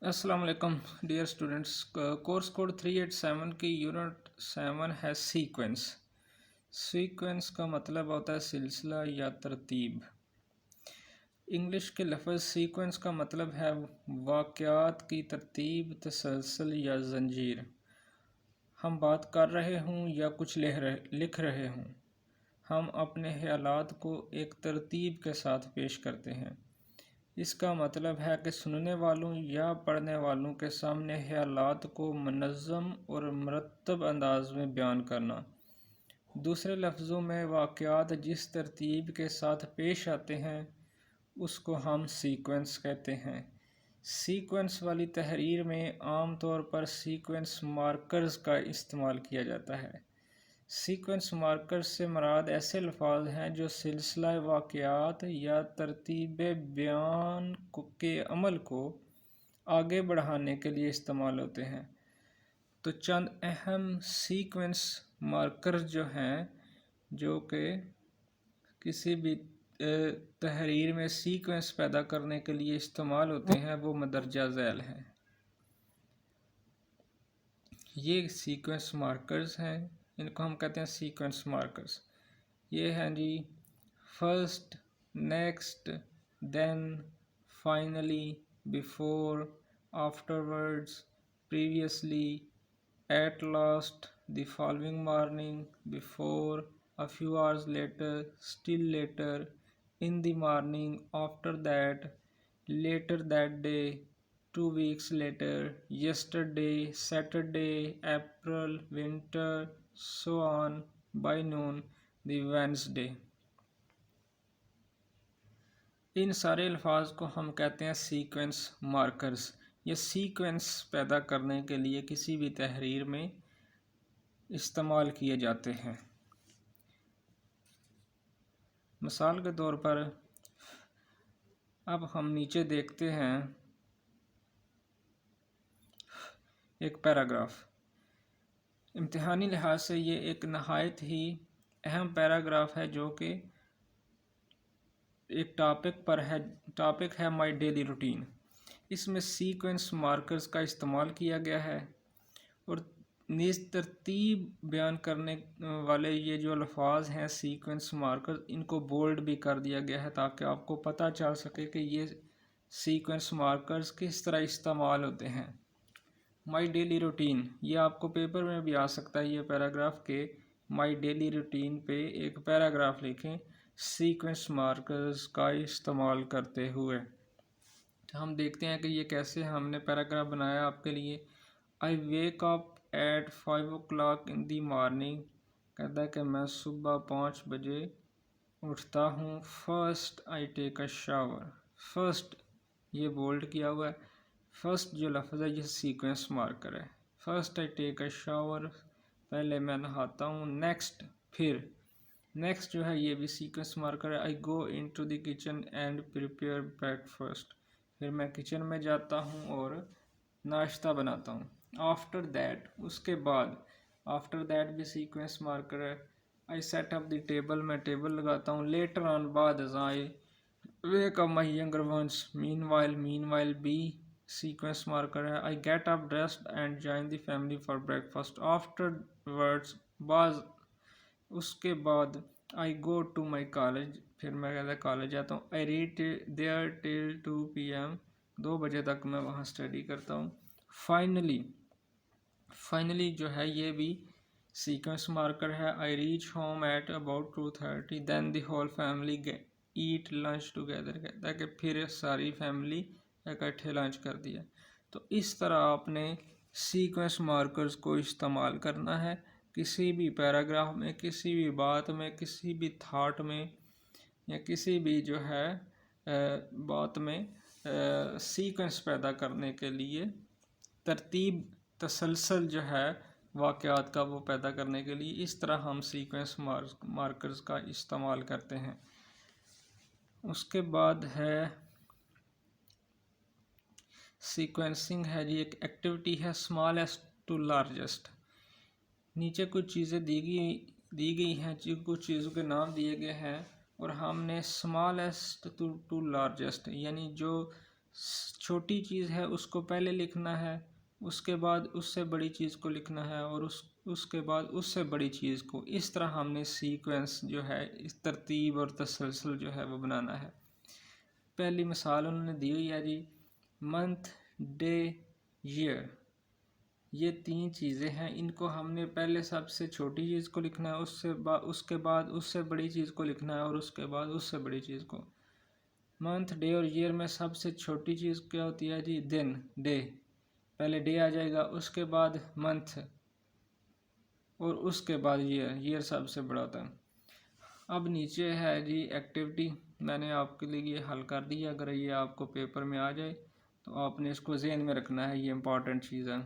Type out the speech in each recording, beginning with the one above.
अस्सलाम वालेकुम dear students. Course code 387 की यूनिट 7 है सीक्वेंस। सीक्वेंस का मतलब होता है सिलसिला या तरतीब। इंग्लिश के लफ्ज़ सीक्वेंस का मतलब है वाक़यात की तरतीब, तसलसल या जंजीर। हम बात कर रहे हों या कुछ लिख रहे हों, हम अपने ख्यालात को एक तरतीब के साथ पेश करते हैं। इसका मतलब है कि सुनने वालों या पढ़ने वालों के सामने ख्यालात को मुनज़्ज़म और मुरत्तब अंदाज में बयान करना। दूसरे लफ्ज़ों में वाक़यात जिस तरतीब के साथ पेश आते हैं उसको हम सीक्वेंस कहते हैं। सीक्वेंस वाली तहरीर में आम तौर पर सीक्वेंस मार्कर्स का इस्तेमाल किया जाता है। सीक्वेंस मार्कर्स से मुराद ऐसे अल्फाज हैं जो सिलसिला वाक़यात या तरतीब बयान के अमल को आगे बढ़ाने के लिए इस्तेमाल होते हैं। तो चंद अहम सीक्वेंस मार्कर्स जो हैं, जो कि किसी भी तहरीर में सीक्वेंस पैदा करने के लिए इस्तेमाल होते हैं, वो मदरजा झैल हैं। ये सीक्वेंस मार्कर्स हैं, इनको हम कहते हैं सीक्वेंस मार्कर्स। ये हैं जी first, next, then, finally, before, afterwards, previously, at last, the following morning, before, a few hours later, still later, in the morning, after that, later that day, 2 weeks later, yesterday, Saturday, April, winter, so on, by noon, the Wednesday। इन सारे अल्फाज को हम कहते हैं sequence markers. ये sequence पैदा करने के लिए किसी भी तहरीर में इस्तेमाल किए जाते हैं। मिसाल के तौर पर अब हम नीचे देखते हैं एक पैराग्राफ। इम्तिहानी लिहाज से ये एक नहायत ही अहम पैराग्राफ है, जो कि एक टॉपिक है माय डेली रूटीन। इसमें सीक्वेंस मार्कर्स का इस्तेमाल किया गया है और नीज़ तरतीब बयान करने वाले ये जो अल्फाज हैं सीक्वेंस मार्कर्स, इनको बोल्ड भी कर दिया गया है ताकि आपको पता चल सके कि ये सीक्वेंस मार्कर्स किस तरह इस्तेमाल होते हैं। माय डेली रूटीन, ये आपको पेपर में भी आ सकता है। ये पैराग्राफ के माय डेली रूटीन पे एक पैराग्राफ लिखें सीक्वेंस मार्कर्स का इस्तेमाल करते हुए। हम देखते हैं कि ये कैसे हमने पैराग्राफ बनाया आपके लिए। I wake up at 5 o'clock in the morning, कहता है कि मैं सुबह 5 बजे उठता हूँ। First I take a shower, first ये बोल्ड किया हुआ है। फर्स्ट जो लफ्ज़ है ये सीक्वेंस मार्कर है। First I take a shower, पहले मैं नहाता हूँ। नेक्स्ट, फिर नेक्स्ट जो है ये भी सीक्वेंस मार्कर है। I go into the kitchen and prepare breakfast, फिर मैं किचन में जाता हूँ और नाश्ता बनाता हूँ। आफ्टर दैट, उसके बाद, आफ्टर दैट भी सीक्वेंस मार्कर है। I set up the table, मैं टेबल लगाता हूँ। लेटर ऑन, बाद I wake up my younger ones, meanwhile बी सीक्वेंस मार्कर है। I get up dressed and join the family for breakfast. Afterwards, बाद, उसके बाद, आई गो टू माई कॉलेज, फिर मैं कहता कॉलेज जाता हूँ। I read there till 2 PM, 2 बजे तक मैं वहाँ स्टडी करता हूँ। फाइनली, फाइनली जो है ये भी सीक्वेंस मार्कर है। I reach home at about 2:30, then the whole family eat lunch together, कहता है कि फिर सारी फैमिली इकट्ठे लंच कर दिया। तो इस तरह आपने सीक्वेंस मार्कर्स को इस्तेमाल करना है किसी भी पैराग्राफ में, किसी भी बात में, किसी भी थाट में, या किसी भी जो है बात में सीक्वेंस पैदा करने के लिए, तरतीब तसलसल जो है वाक़यात का वो पैदा करने के लिए इस तरह हम सीक्वेंस मार्कर्स का इस्तेमाल करते हैं। उसके बाद है सीक्वेंसिंग है जी, एक एक्टिविटी है स्मॉलेस्ट टू लार्जेस्ट। नीचे कुछ चीज़ें दी गई हैं, कुछ चीज़ों के नाम दिए गए हैं और हमने स्मॉलेस्ट टू लार्जेस्ट, यानी जो छोटी चीज़ है उसको पहले लिखना है, उसके बाद उससे बड़ी चीज़ को लिखना है, और उसके बाद उससे बड़ी चीज़ को। इस तरह हमने सीक्वेंस जो है, इस तरतीब और तसलसल जो है वो बनाना है। पहली मिसाल उन्होंने दी हुई है जी, मंथ, डे, ईयर। ये 3 चीज़ें हैं, इनको हमने पहले सबसे छोटी चीज़ को लिखना है, उसके बाद उससे बड़ी चीज़ को लिखना है, और उसके बाद उससे बड़ी चीज़ को। मंथ, डे और ईयर में सबसे छोटी चीज़ क्या होती है जी? दिन, डे। पहले डे आ जाएगा, उसके बाद मंथ, और उसके बाद ईयर। ईयर सबसे बड़ा होता है। अब नीचे है जी एक्टिविटी, मैंने आपके लिए ये हल कर दिया। अगर ये आपको पेपर में आ जाए तो आपने इसको ज़हन में रखना है, ये इंपॉर्टेंट चीज़ है।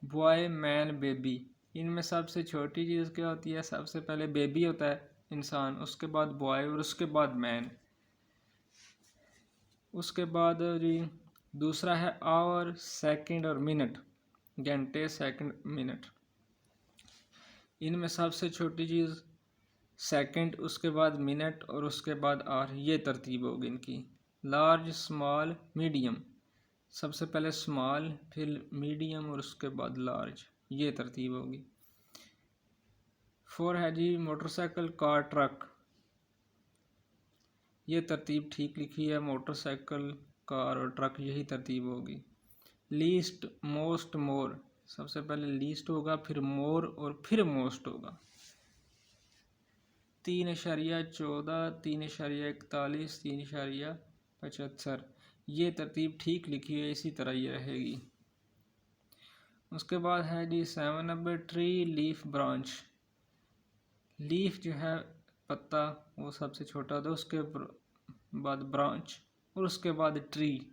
बॉय, मैन, बेबी, इनमें सबसे छोटी चीज़ क्या होती है? सबसे पहले बेबी होता है इंसान, उसके बाद बॉय, और उसके बाद मैन। उसके बाद जी दूसरा है आवर, सेकंड और मिनट, घंटे, सेकंड, मिनट। इनमें सबसे छोटी चीज़ सेकंड, उसके बाद मिनट, और उसके बाद आवर। ये तरतीब होगी इनकी। लार्ज, स्मॉल, मीडियम, सबसे पहले स्मॉल, फिर मीडियम, और उसके बाद लार्ज। ये तरतीब होगी। 4 है जी मोटरसाइकिल, कार, ट्रक। ये तरतीब ठीक लिखी है, मोटरसाइकिल, कार और ट्रक, यही तरतीब होगी। लीस्ट, मोस्ट, मोर, सबसे पहले लीस्ट होगा, फिर मोर, और फिर मोस्ट होगा। 3.14, 3.41, 3.75, ये तरतीब ठीक लिखी है, इसी तरह ये रहेगी। उसके बाद है जी 7 number, tree, leaf, branch. Leaf जो है पत्ता, वो सबसे छोटा होता है, उसके बाद ब्रांच, और उसके बाद ट्री।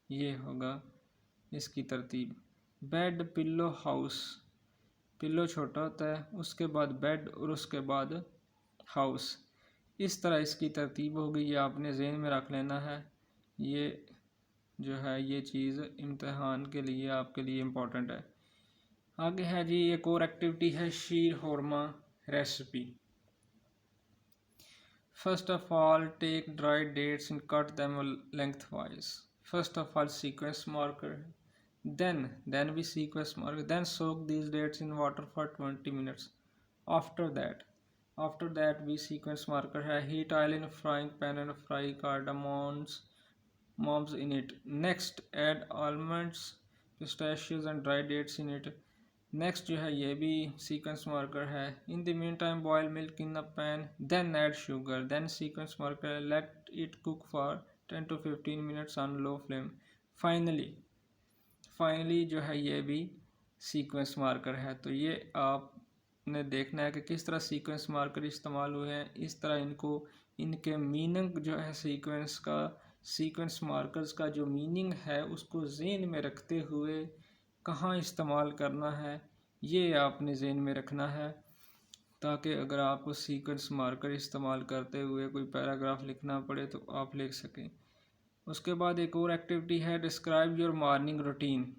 ये होगा इसकी तरतीब। Bed, pillow, house. पिल्लो छोटा होता है, उसके बाद बेड, और उसके बाद हाउस। इस तरह इसकी तरतीब होगी, ये आपने ज़हन में रख लेना है। ये जो है ये चीज़ इम्तहान के लिए आपके लिए इम्पोर्टेंट है। आगे है जी एक और एक्टिविटी है, शीर होरमा recipe. First of all, take dried dates and cut them lengthwise. First of all, sequence marker. Then we sequence marker. Then soak these dates in water for 20 minutes. After that we sequence marker है, heat oil in a frying pan and fry cardamoms in it. Next, add almonds, pistachios and dried dates in it. Next जो है ये भी sequence marker है। In the meantime boil milk in the pan, then add sugar, then sequence marker, let it cook for 10 to 15 minutes on low flame. Finally जो है ये भी sequence marker है। तो ये आपने देखना है कि किस तरह सीक्वेंस मार्कर इस्तेमाल हुए हैं। इस तरह इनको, इनके मीनिंग जो है सीक्वेंस मार्कर्स का जो मीनिंग है उसको ज़हन में रखते हुए कहाँ इस्तेमाल करना है, ये आपने ज़हन में रखना है, ताकि अगर आपको सीक्वेंस मार्कर इस्तेमाल करते हुए कोई पैराग्राफ लिखना पड़े तो आप लिख सकें। उसके बाद एक और एक्टिविटी है, डिस्क्राइब योर मॉर्निंग रूटीन।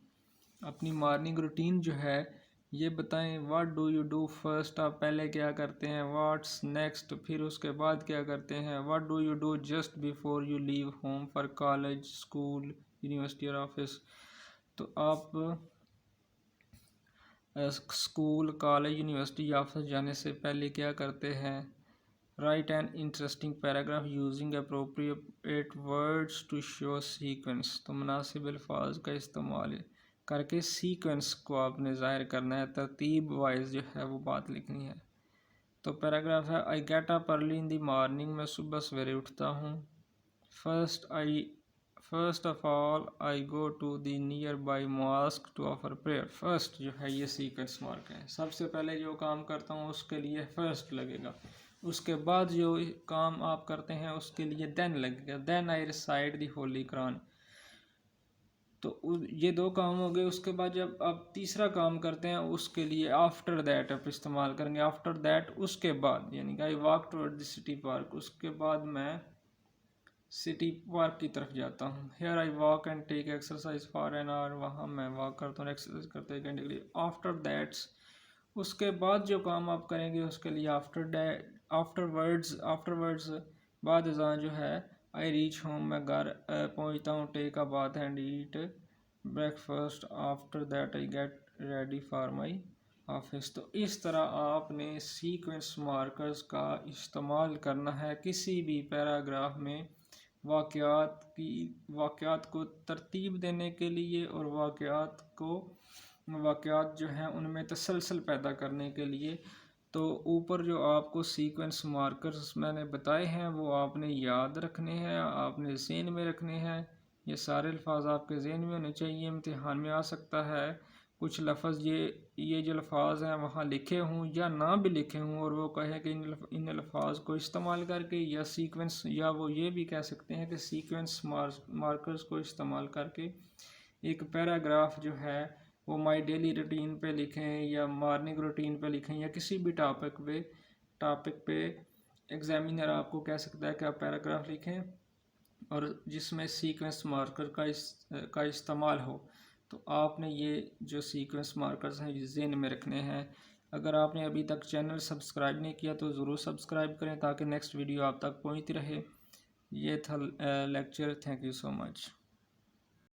अपनी मॉर्निंग रूटीन जो है ये बताएं। What do you do first, आप पहले क्या करते हैं। व्हाट्स नेक्स्ट, फिर उसके बाद क्या करते हैं। What do you do just before you leave home for college, school, university और ऑफिस। तो आप स्कूल, कॉलेज, यूनिवर्सिटी या ऑफिस जाने से पहले क्या करते हैं। Write an interesting paragraph using appropriate words to show sequence. तो मुनासिब अल्फाज का इस्तेमाल करके सीक्वेंस को आपने ज़ाहिर करना है, तरतीब वाइज जो है वो बात लिखनी है। तो पैराग्राफ है, I get up early in the morning, मैं सुबह सवेरे उठता हूँ। First of all I go to the nearby mosque to offer prayer. First जो है ये सीक्वेंस मार्क है, सबसे पहले जो काम करता हूँ उसके लिए फर्स्ट लगेगा। उसके बाद जो काम आप करते हैं उसके लिए देन लगेगा। Then I recite the holy Quran. तो ये दो काम हो गए। उसके बाद जब आप तीसरा काम करते हैं उसके लिए आफ्टर दैट आप इस्तेमाल करेंगे। आफ्टर दैट उसके बाद, यानी कि I walk toward the city park, उसके बाद मैं सिटी पार्क की तरफ जाता हूँ। Here I walk and take exercise for an hour, वहाँ मैं वॉक करता हूँ, एक्सरसाइज करते हैं घंटे के लिए। आफ्टर दैट्स, उसके बाद जो काम आप करेंगे उसके लिए आफ्टरवर्ड्स बाद अज़ां जो है आई रीच होम, मैं घर पहुंचता हूँ। Take a bath and eat breakfast, after that I get ready for my office. तो इस तरह आपने सीक्वेंस मार्कर्स का इस्तेमाल करना है किसी भी पैराग्राफ में वाक़यात को तरतीब देने के लिए और वाक़यात जो हैं उनमें तसलसल पैदा करने के लिए। तो ऊपर जो आपको सीक्वेंस मार्कर्स मैंने बताए हैं वो आपने याद रखने हैं, आपने ज़हन में रखने हैं। ये सारे अल्फाज आपके ज़हन में होने चाहिए। इम्तिहान में आ सकता है कुछ लफ्ज़ ये जो अल्फाज हैं वहाँ लिखे हों या ना भी लिखे हों और वो कहे कि इन अल्फाज को इस्तेमाल करके, या सीक्वेंस, या वो ये भी कह सकते हैं कि सीक्वेंस मार्कर्स को इस्तेमाल करके एक पैराग्राफ जो है वो माई डेली रूटीन पे लिखें या मॉर्निंग रूटीन पे लिखें या किसी भी टॉपिक पे एग्जामिनर आपको कह सकता है कि आप पैराग्राफ लिखें और जिसमें सीक्वेंस मार्कर का इस्तेमाल हो। तो आपने ये जो सीक्वेंस मार्कर्स हैं ये ज़हन में रखने हैं। अगर आपने अभी तक चैनल सब्सक्राइब नहीं किया तो ज़रूर सब्सक्राइब करें ताकि नेक्स्ट वीडियो आप तक पहुंचती रहे। ये था lecture. Thank you so much.